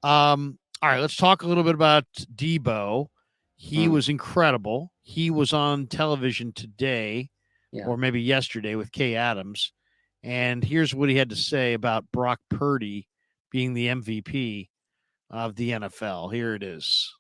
All right, let's talk a little bit about Deebo. He Mm, was incredible. He was on television today, yeah. or maybe yesterday, with Kay Adams. And here's what he had to say about Brock Purdy being the MVP of the NFL. Here it is.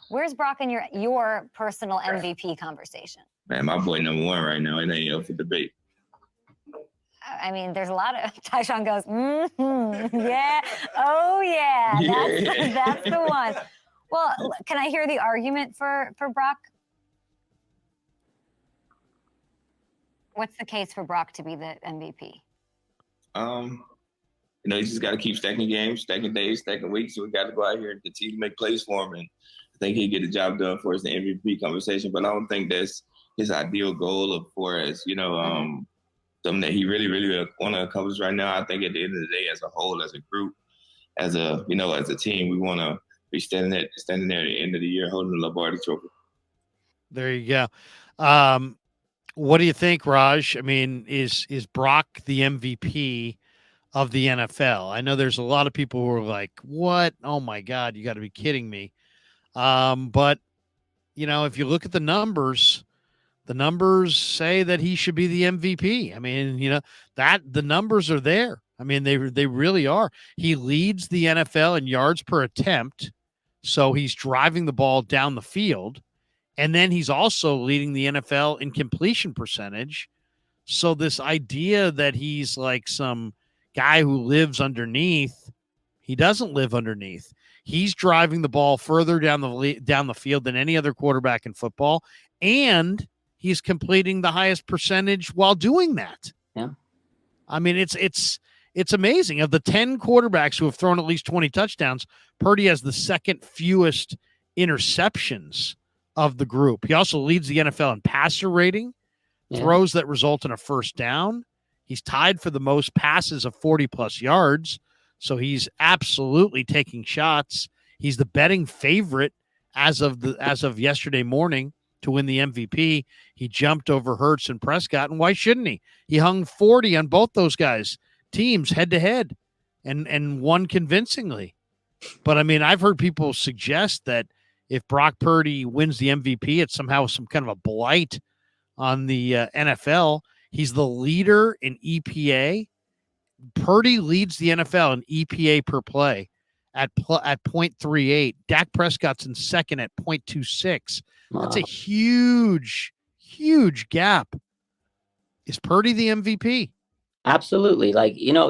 Where's Brock in your personal MVP conversation? Man, my boy number one right now. It ain't up for debate. I mean, there's a lot of Tyshawn goes, yeah, oh yeah, Yeah. that's the one. Well, can I hear the argument for Brock? What's the case for Brock to be the MVP? You just got to keep stacking games, stacking days, stacking weeks. So we got to go out here and continue to make plays for him. And I think he'll get the job done for us in the MVP conversation. But I don't think that's his ideal goal of for us, something that he really, really want to accomplish right now. I think at the end of the day, as a whole, as a group, as a team, we want to be standing there at the end of the year holding the Lombardi Trophy. There you go. What do you think, Raj? I mean, is Brock the MVP of the NFL? I know there's a lot of people who are like, "What? Oh my God, you got to be kidding me!" But if you look at the numbers say that he should be the MVP. I mean, that the numbers are there. I mean, they really are. He leads the NFL in yards per attempt, so he's driving the ball down the field, and then he's also leading the NFL in completion percentage. So this idea that he's like some guy who lives underneath, he doesn't live underneath. He's driving the ball further down the field than any other quarterback in football, and he's completing the highest percentage while doing that. Yeah. I mean, it's amazing. Of the 10 quarterbacks who have thrown at least 20 touchdowns, Purdy has the second fewest interceptions of the group. He also leads the NFL in passer rating, throws that result in a first down. He's tied for the most passes of 40-plus yards, so he's absolutely taking shots. He's the betting favorite as of yesterday morning to win the MVP. He jumped over Hurts and Prescott, and why shouldn't he? He hung 40 on both those guys' teams head-to-head and won convincingly. But, I mean, I've heard people suggest that if Brock Purdy wins the MVP, it's somehow some kind of a blight on the NFL. He's the leader in EPA. Purdy leads the NFL in EPA per play at 0.38. Dak Prescott's in second at 0.26. That's a huge, huge gap. Is Purdy the MVP? Absolutely.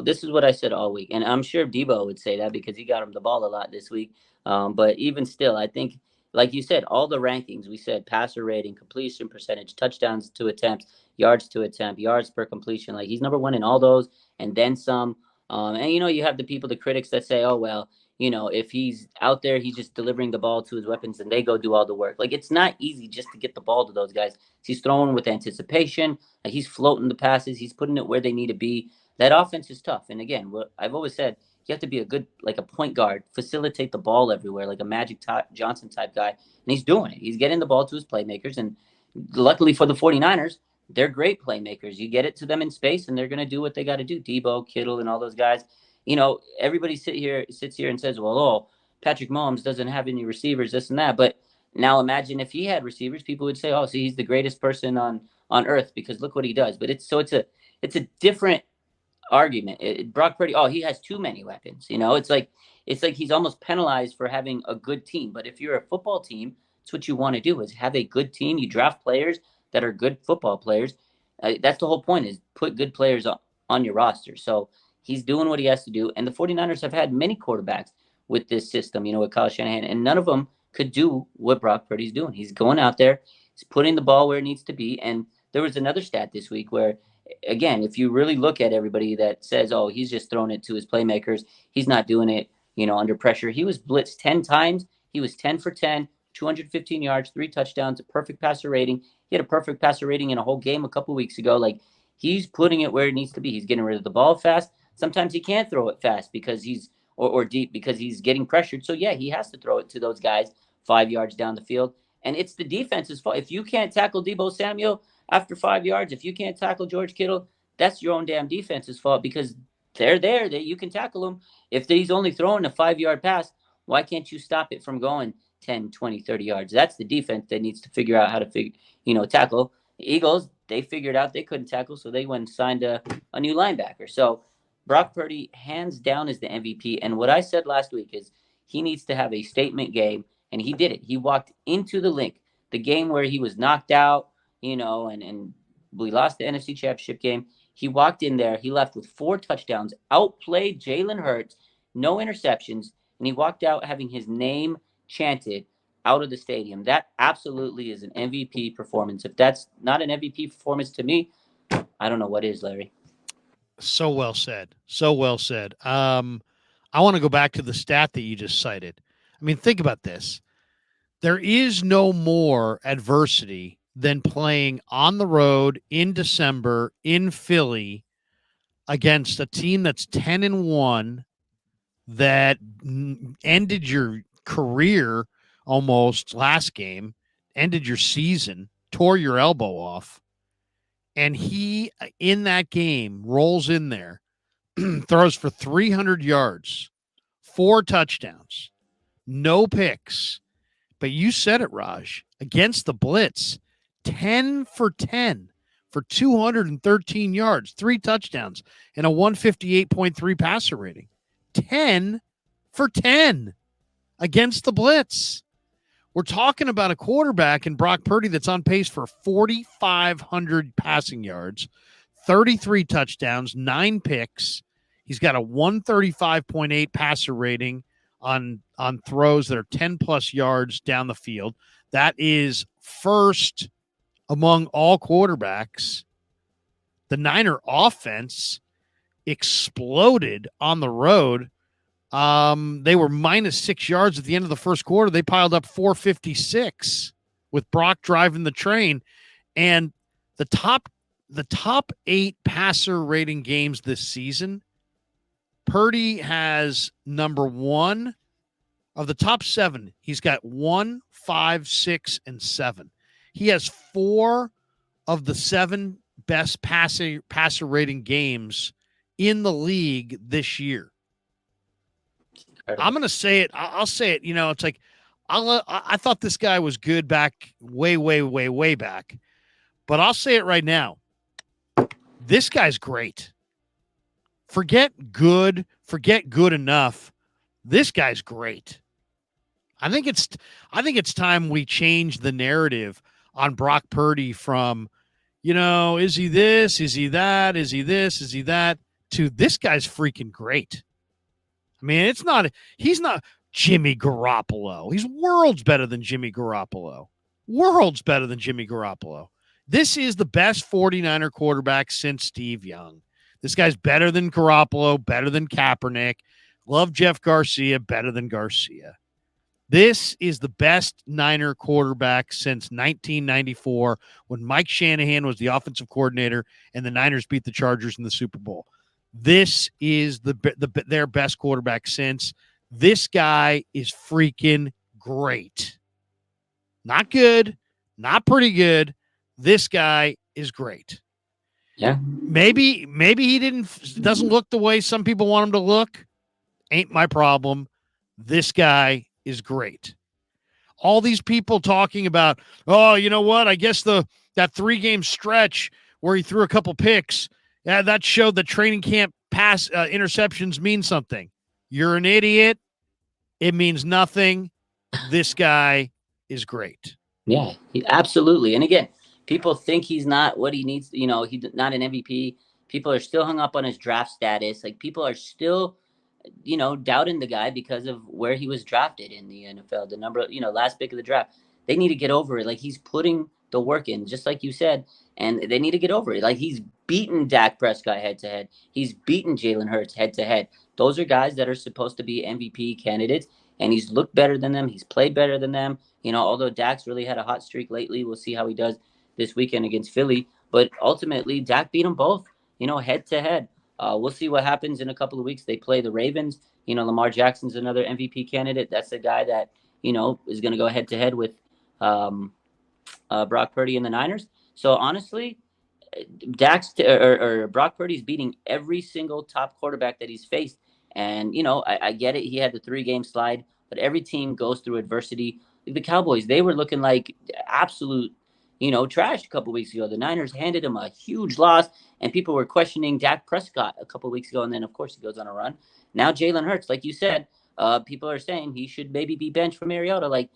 This is what I said all week. And I'm sure Deebo would say that because he got him the ball a lot this week. But even still, I think, like you said, all the rankings, we said passer rating, completion percentage, touchdowns to attempts, yards to attempt, yards per completion. Like, he's number one in all those and then some. And, you have the critics that say, oh, well, if he's out there, he's just delivering the ball to his weapons and they go do all the work. Like, it's not easy just to get the ball to those guys. He's throwing with anticipation. Like, he's floating the passes. He's putting it where they need to be. That offense is tough. And again, what I've always said, you have to be a good, like a point guard, facilitate the ball everywhere, like a Magic Johnson type guy. And he's doing it. He's getting the ball to his playmakers. And luckily for the 49ers, they're great playmakers. You get it to them in space and they're going to do what they got to do. Deebo, Kittle, and all those guys. Everybody sits here and says, well, oh, Patrick Mahomes doesn't have any receivers, this and that. But now imagine if he had receivers, people would say, oh, see, he's the greatest person on earth because look what he does. But it's a different argument. Brock Purdy, oh, he has too many weapons. It's like he's almost penalized for having a good team. But if you're a football team, it's what you want to do is have a good team. You draft players that are good football players. That's the whole point is put good players on your roster. So he's doing what he has to do. And the 49ers have had many quarterbacks with this system, with Kyle Shanahan, and none of them could do what Brock Purdy's doing. He's going out there, he's putting the ball where it needs to be. And there was another stat this week where, again, if you really look at everybody that says, oh, he's just throwing it to his playmakers, he's not doing it, under pressure. He was blitzed 10 times. He was 10 for 10, 215 yards, 3 touchdowns, a perfect passer rating. He had a perfect passer rating in a whole game a couple weeks ago. Like, he's putting it where it needs to be. He's getting rid of the ball fast. Sometimes he can't throw it fast because he's or deep because he's getting pressured. So yeah, he has to throw it to those guys 5 yards down the field. And it's the defense's fault. If you can't tackle Deebo Samuel after 5 yards, if you can't tackle George Kittle, that's your own damn defense's fault because they're there that you can tackle them. If he's only throwing a 5-yard pass, why can't you stop it from going 10, 20, 30 yards? That's the defense that needs to figure out how to tackle. The Eagles, they figured out they couldn't tackle, so they went and signed a new linebacker. So Brock Purdy, hands down, is the MVP. And what I said last week is he needs to have a statement game, and he did it. He walked into the game where he was knocked out, and we lost the NFC Championship game. He walked in there. He left with 4 touchdowns, outplayed Jalen Hurts, no interceptions, and he walked out having his name chanted out of the stadium. That absolutely is an MVP performance. If that's not an MVP performance to me, I don't know what is, Larry. So well said. So well said. I want to go back to the stat that you just cited. I mean, think about this. There is no more adversity than playing on the road in December in Philly against a team that's 10-1 that ended your career almost last game, ended your season, tore your elbow off. And he, in that game, rolls in there, throws for 300 yards, 4 touchdowns, no picks. But you said it, Raj, against the blitz, 10 for 10 for 213 yards, 3 touchdowns, and a 158.3 passer rating. 10 for 10 against the blitz. We're talking about a quarterback in Brock Purdy that's on pace for 4,500 passing yards, 33 touchdowns, 9 picks. He's got a 135.8 passer rating on throws that are 10-plus yards down the field. That is first among all quarterbacks. The Niner offense exploded on the road. They were minus 6 yards at the end of the first quarter. They piled up 456 with Brock driving the train. And the top 8 passer rating games this season, Purdy has number 1 of the top 7. He's got 1, 5, 6, and 7. He has 4 of the 7 best passer rating games in the league this year. I'm going to say it. I'll say it. It's like I thought this guy was good back way back, but I'll say it right now. This guy's great. Forget good enough. This guy's great. I think it's time we change the narrative on Brock Purdy from, is he this? Is he that? Is he this? Is he that? To this guy's freaking great. I mean, he's not Jimmy Garoppolo. He's worlds better than Jimmy Garoppolo. Worlds better than Jimmy Garoppolo. This is the best 49er quarterback since Steve Young. This guy's better than Garoppolo, better than Kaepernick. Love Jeff Garcia, better than Garcia. This is the best Niner quarterback since 1994 when Mike Shanahan was the offensive coordinator and the Niners beat the Chargers in the Super Bowl. This is their best quarterback since. This guy is freaking great. Not good, not pretty good. This guy is great. Yeah. Maybe he doesn't look the way some people want him to look. Ain't my problem. This guy is great. All these people talking about, oh, you know what? I guess that 3-game stretch where he threw a couple picks, that showed that training camp pass interceptions mean something. You're an idiot. It means nothing. This guy is great. Yeah, absolutely. And again, people think he's not what he needs. He's not an MVP. People are still hung up on his draft status. Like, people are still, doubting the guy because of where he was drafted in the NFL. The number, last pick of the draft. They need to get over it. Like, he's putting the work in, just like you said, and they need to get over it. Like, he's beaten Dak Prescott head to head. He's beaten Jalen Hurts head to head. Those are guys that are supposed to be MVP candidates, and he's looked better than them. He's played better than them. Although Dak's really had a hot streak lately, we'll see how he does this weekend against Philly. But ultimately, Dak beat them both, head to head. We'll see what happens in a couple of weeks. They play the Ravens. Lamar Jackson's another MVP candidate. That's the guy that, is going to go head to head with Brock Purdy and the Niners. So honestly, or Brock Purdy's beating every single top quarterback that he's faced. And, I get it. He had the 3-game slide, but every team goes through adversity. The Cowboys, they were looking like absolute, trash a couple weeks ago. The Niners handed him a huge loss, and people were questioning Dak Prescott a couple weeks ago. And then, of course, he goes on a run. Now Jalen Hurts, like you said, people are saying he should maybe be benched for Mariota. Like,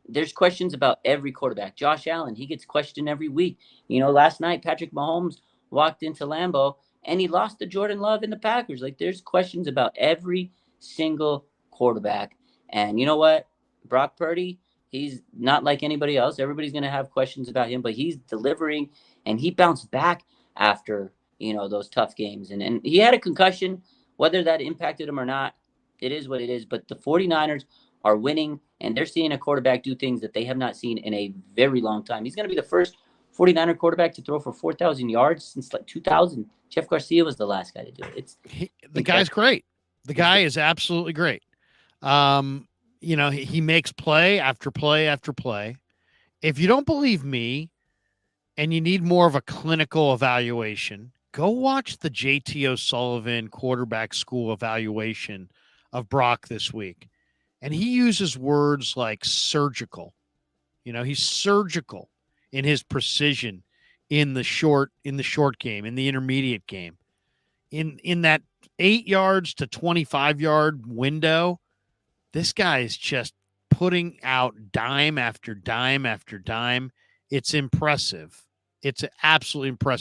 there's questions about every quarterback. Josh Allen, he gets questioned every week. Last night, Patrick Mahomes walked into Lambeau and he lost to Jordan Love in the Packers. Like, there's questions about every single quarterback. And you know what? Brock Purdy, he's not like anybody else. Everybody's going to have questions about him, but he's delivering, and he bounced back after, those tough games. And he had a concussion. Whether that impacted him or not, it is what it is. But the 49ers are winning, and they're seeing a quarterback do things that they have not seen in a very long time. He's going to be the first 49er quarterback to throw for 4,000 yards since like 2000. Jeff Garcia was the last guy to do it. The guy's great. The guy is absolutely great. He makes play after play after play. If you don't believe me and you need more of a clinical evaluation, go watch the JT O'Sullivan quarterback school evaluation of Brock this week. And he uses words like surgical. He's surgical in his precision in the short game, in the intermediate game. In that 8 yards to 25-yard window, this guy is just putting out dime after dime after dime. It's impressive. It's absolutely impressive.